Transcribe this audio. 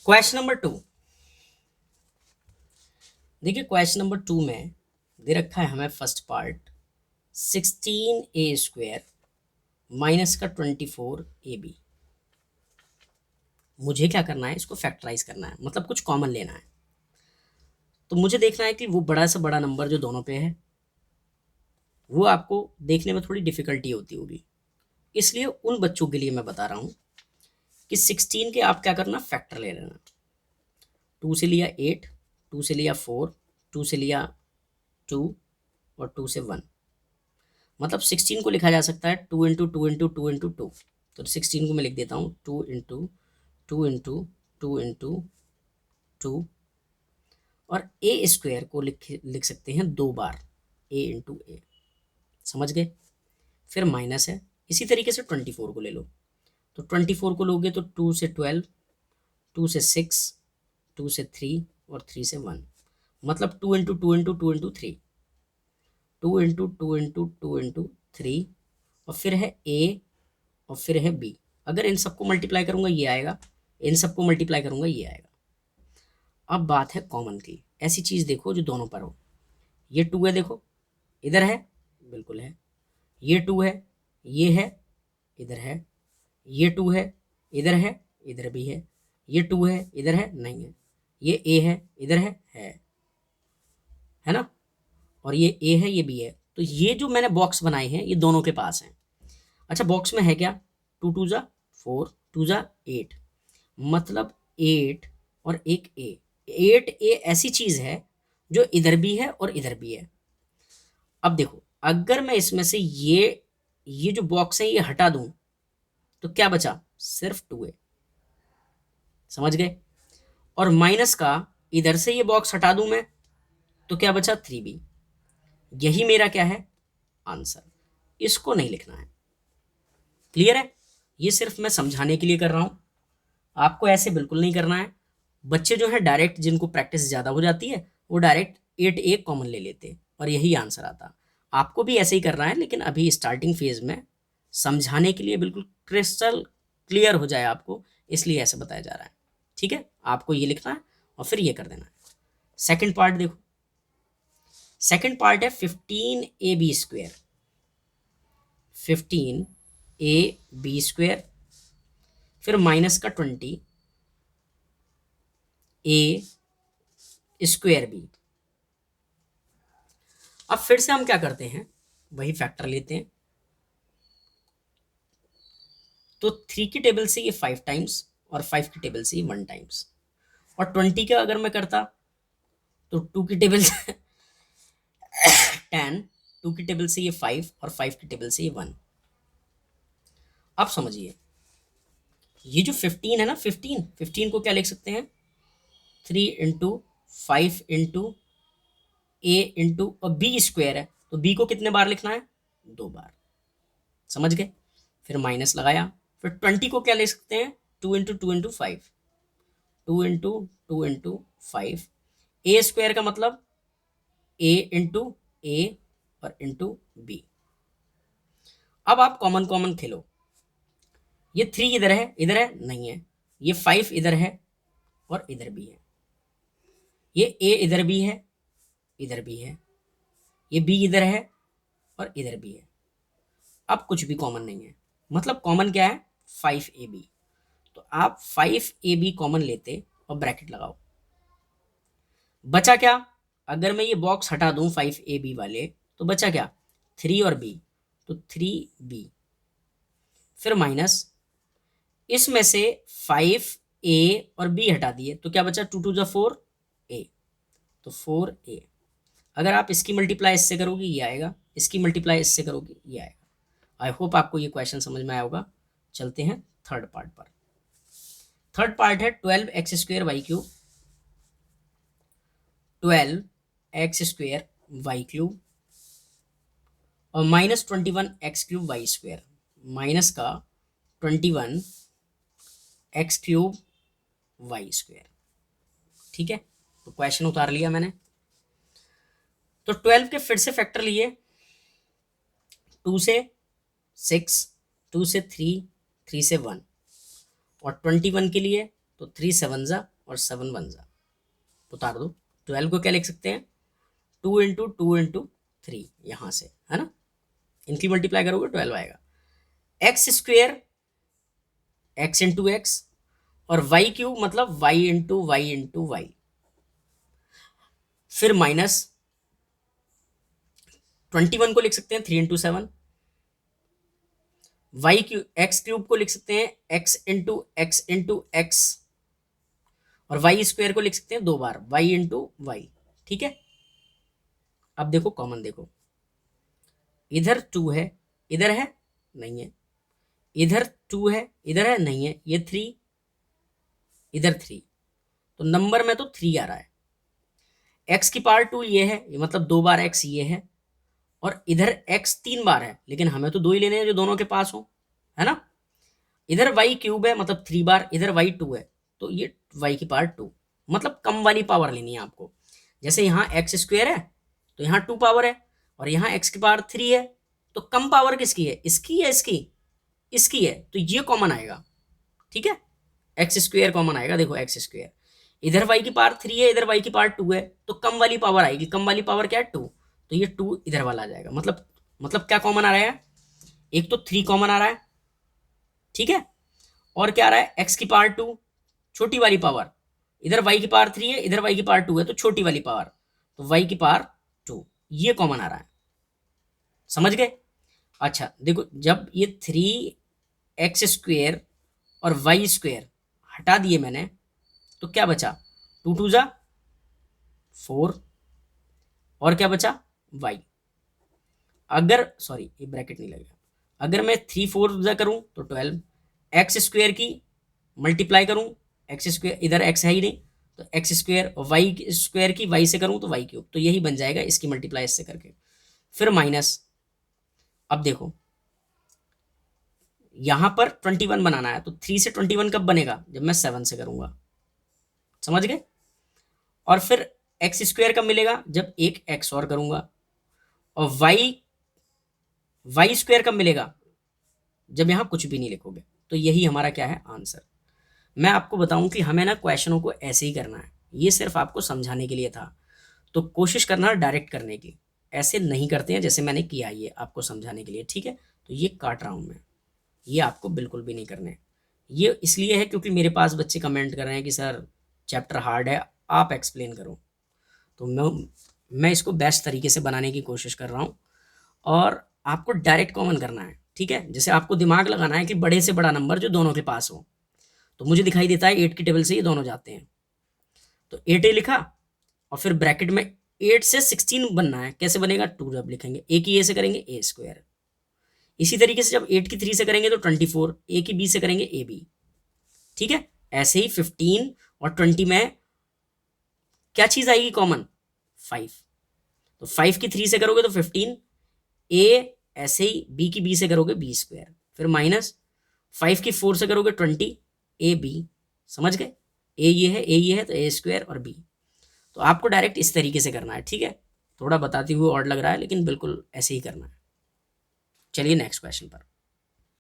Question number 2, देखिए question number 2 में दे रखा है हमें फर्स्ट पार्ट 16a² माइनस का 24ab। मुझे क्या करना है, इसको फैक्टराइज करना है, मतलब कुछ कॉमन लेना है। तो मुझे देखना है कि वो बड़ा से बड़ा नंबर जो दोनों पे है वो आपको देखने में थोड़ी डिफिकल्टी होती होगी, इसलिए उन बच्चों के लिए मैं बता रहा हूँ कि 16 के आप क्या करना, फैक्टर ले लेना। 2 से लिया 8, 2 से लिया 4, 2 से लिया 2 और 2 से 1, मतलब 16 को लिखा जा सकता है 2 इंटू 2 इंटू 2 इंटू 2। तो 16 को मैं लिख देता हूँ 2 इंटू 2 इंटू 2 इंटू 2, और a² को लिख सकते हैं 2 बार, a इंटू ए। समझ गए? फिर माइनस है, इसी तरीके से 24 को ले लो। तो 24 को लोगे तो 2 से 12, 2 से 6, 2 से 3 और 3 से 1, मतलब 2 into 2 into 2 into 3, 2 into 2 into 2 into 3, और फिर है a और फिर है b। अगर इन सबको मल्टीप्लाई करूंगा ये आएगा, इन सबको मल्टीप्लाई करूंगा ये आएगा। अब बात है कॉमन की, ऐसी चीज देखो जो दोनों पर हो। ये 2 है, देखो इधर है, बिल्कुल है। ये 2 है, ये है, इधर है। ये 2 है, इधर है, इधर भी है। ये 2 है, इधर है, नहीं है। ये a है, इधर है ना? और ये a है, ये b है। तो ये जो मैंने बॉक्स बनाए हैं ये दोनों के पास हैं। अच्छा, बॉक्स में है क्या? 2 2 जा 4, 2 जा 8, मतलब 8 और एक a। 8a ऐसी चीज है जो इधर भी है और इधर भी है। अब देखो, अगर मैं इसमें से ये जो बॉक्स है ये हटा दूं तो क्या बचा? सिर्फ 2a। समझ गए? और माइनस का इधर से ये बॉक्स हटा दूं मैं तो क्या बचा? 3b। यही मेरा क्या है? आंसर। इसको नहीं लिखना है। क्लियर है? ये सिर्फ मैं समझाने के लिए कर रहा हूं, आपको ऐसे बिल्कुल नहीं करना है। बच्चे जो है डायरेक्ट, जिनको प्रैक्टिस ज़्यादा हो जाती है, वो डायरेक्ट 8a कॉमन ले लेते और यही आंसर आता। आपको भी ऐसे ही करना है, लेकिन अभी स्टार्टिंग फेज में समझाने के लिए बिल्कुल क्रिस्टल क्लियर हो जाए आपको, इसलिए ऐसे बताया जा रहा है। ठीक है, आपको ये लिखना है और फिर ये कर देना है। सेकेंड पार्ट देखो, सेकेंड पार्ट है 15ab²। 15ab², फिर माइनस का 20a²b। अब फिर से हम क्या करते हैं, वही फैक्टर लेते हैं। तो 3 की टेबल से ये 5 टाइम्स और 5 की टेबल से ये 1 टाइम्स, और 20 का अगर मैं करता तो 2 की टेबल से 10, 2 की टेबल से ये 5 और 5 की टेबल से ये 1। अब समझिए, ये जो 15 है ना, 15 को क्या लिख सकते हैं? 3 into 5 into a into b² है, तो b को कितने बार लिखना है? 2 बार। समझ गए? फिर माइनस लगाया, फिर 20 को क्या लिख सकते हैं? 2 into 2 into 5, 2 into 2 into 5। a² का मतलब a इंटू ए और इंटू बी। अब आप कॉमन कॉमन खेलो। ये 3 इधर है, नहीं है। ये 5 इधर है और इधर भी है। ये a इधर भी है, इधर भी है। ये b इधर है और इधर भी है। अब कुछ भी कॉमन नहीं है, मतलब कॉमन क्या है? 5ab। तो आप 5ab कॉमन लेते और ब्रैकेट लगाओ। बचा क्या? अगर मैं ये बॉक्स हटा दूं 5ab वाले, तो बचा क्या? 3 और b, तो 3b। फिर माइनस, इसमें से 5a और b हटा दिए तो क्या बचा? 2 2 जा 4a, तो 4a। अगर आप इसकी मल्टीप्लाई इससे करोगे ये आएगा, इसकी मल्टीप्लाई इससे करोगे ये आएगा। आई होप आपको ये क्वेश्चन समझ में आया होगा। चलते हैं थर्ड पार्ट पर। थर्ड पार्ट है 12x² y³, 12x² और माइनस 21x³ y², माइनस का 21x³ y²। ठीक है, तो क्वेश्चन उतार लिया मैंने। तो 12 के फिर से फैक्टर लिए, 2 से 6, 2 से 3, 3 से 1, और 21 के लिए तो 3 7 जा और 7 1 जा, उतार दो। 12 को क्या लिख सकते हैं, 2 × 2 × 3 यहाँ से, है ना, इनकी मल्टीप्लाई करोगे 12 आएगा। X square x into x और वाई क्यूब मतलब वाई इंटू वाई, फिर माइनस 21 को लिख सकते हैं 3 × 7, वाई क्यूब एक्स क्यूब को लिख सकते हैं x और वाई स्क्वायर को लिख सकते हैं 2 बार y × y। ठीक है, अब देखो कॉमन देखो, इधर 2 है, इधर है नहीं है, इधर 2 है, इधर है नहीं है, ये 3, इधर 3, तो नंबर में तो 3 आ रहा है। x की पावर 2 ये है, ये मतलब 2 बार x ये है, और इधर x 3 बार है, लेकिन हमें तो 2 ही लेने हैं जो दोनों के पास हो, है ना। इधर y क्यूब है मतलब 3 बार, इधर y 2 है, तो ये y की पावर 2, मतलब कम वाली पावर लेनी है आपको। जैसे यहाँ x स्क्वायर है तो यहाँ 2 पावर है, और यहाँ x की पावर 3 है, तो कम पावर किसकी है, इसकी है इसकी, इसकी है, तो ये कॉमन आएगा। ठीक है, एक्स स्क्वायर कॉमन आएगा, देखो एक्स स्क्वायर, इधर y की पावर 3 है, इधर y की पावर 2 है, तो कम वाली पावर आएगी, कम वाली पावर क्या है 2, तो ये 2 इधर वाला आ जाएगा। मतलब क्या कॉमन आ रहा है, एक तो 3 कॉमन आ रहा है, ठीक है, और क्या आ रहा है, x की पावर 2 छोटी वाली पावर, इधर y की पावर 3 है, इधर y की पावर 2 है, तो छोटी वाली पावर, तो y की पावर 2, ये कॉमन आ रहा है, समझ गए। अच्छा देखो, जब ये 3x स्क्वेयर और वाई स्क्वेयर हटा दिए मैंने, तो क्या बचा, 2 2 जा 4, और क्या बचा y। अगर सॉरी ये ब्रैकेट नहीं लगेगा, अगर मैं 3 4 जा करूं तो 12, एक्स स्क्वेयर की मल्टीप्लाई करूं, एक्स स्क्वेयर इधर x है ही नहीं, तो एक्स स्क्वेयर और वाई स्क्वेयर की y से करूं तो y क्यूब, तो यही बन जाएगा, इसकी मल्टीप्लाई इससे करके, फिर माइनस। अब देखो यहां पर 21 बनाना है, तो 3 से 21 कब बनेगा, जब मैं 7 से करूंगा, समझ गए। और फिर एक्स स्क्वायर कब मिलेगा, जब एक एक्स और करूंगा, और वाई स्क्वायर कब मिलेगा, जब यहां कुछ भी नहीं लिखोगे। तो यही हमारा क्या है आंसर। मैं आपको बताऊं कि हमें ना क्वेश्चनों को ऐसे ही करना है, ये सिर्फ आपको समझाने के लिए था, तो कोशिश करना डायरेक्ट करने की, ऐसे नहीं करते हैं जैसे मैंने किया, ये आपको समझाने के लिए, ठीक है। तो ये काट रहा हूं मैं, ये आपको बिल्कुल भी नहीं करने। ये इसलिए है क्योंकि मेरे पास बच्चे कमेंट कर रहे हैं कि सर चैप्टर हार्ड है, आप एक्सप्लेन करो, तो मैं इसको बेस्ट तरीके से बनाने की कोशिश कर रहा हूँ, और आपको डायरेक्ट कॉमन करना है, ठीक है। जैसे आपको दिमाग लगाना है कि बड़े से बड़ा नंबर जो दोनों के पास हो, तो मुझे दिखाई देता है 8 की टेबल से ये दोनों जाते हैं, तो 8 लिखा, और फिर ब्रैकेट में 8 से 16 बनना है, कैसे बनेगा, 2 जब लिखेंगे, ए की ए से करेंगे ए स्क्वायर, इसी तरीके से जब 8 की 3 से करेंगे तो 24, ए की बी से करेंगे ए बी, ठीक है। ऐसे ही 15 और 20 में क्या चीज आएगी कॉमन, 5, तो 5 की 3 से करोगे तो 15, ए ऐसे ही बी की बी से करोगे बी स्क्वायर, फिर माइनस 5 की 4 से करोगे 20, ए बी, समझ गए, ए ये है तो ए स्क्वायर और बी। तो आपको डायरेक्ट इस तरीके से करना है, ठीक है। थोड़ा बताते हुए और लग रहा है, लेकिन बिल्कुल ऐसे ही करना है। चलिए नेक्स्ट क्वेश्चन पर।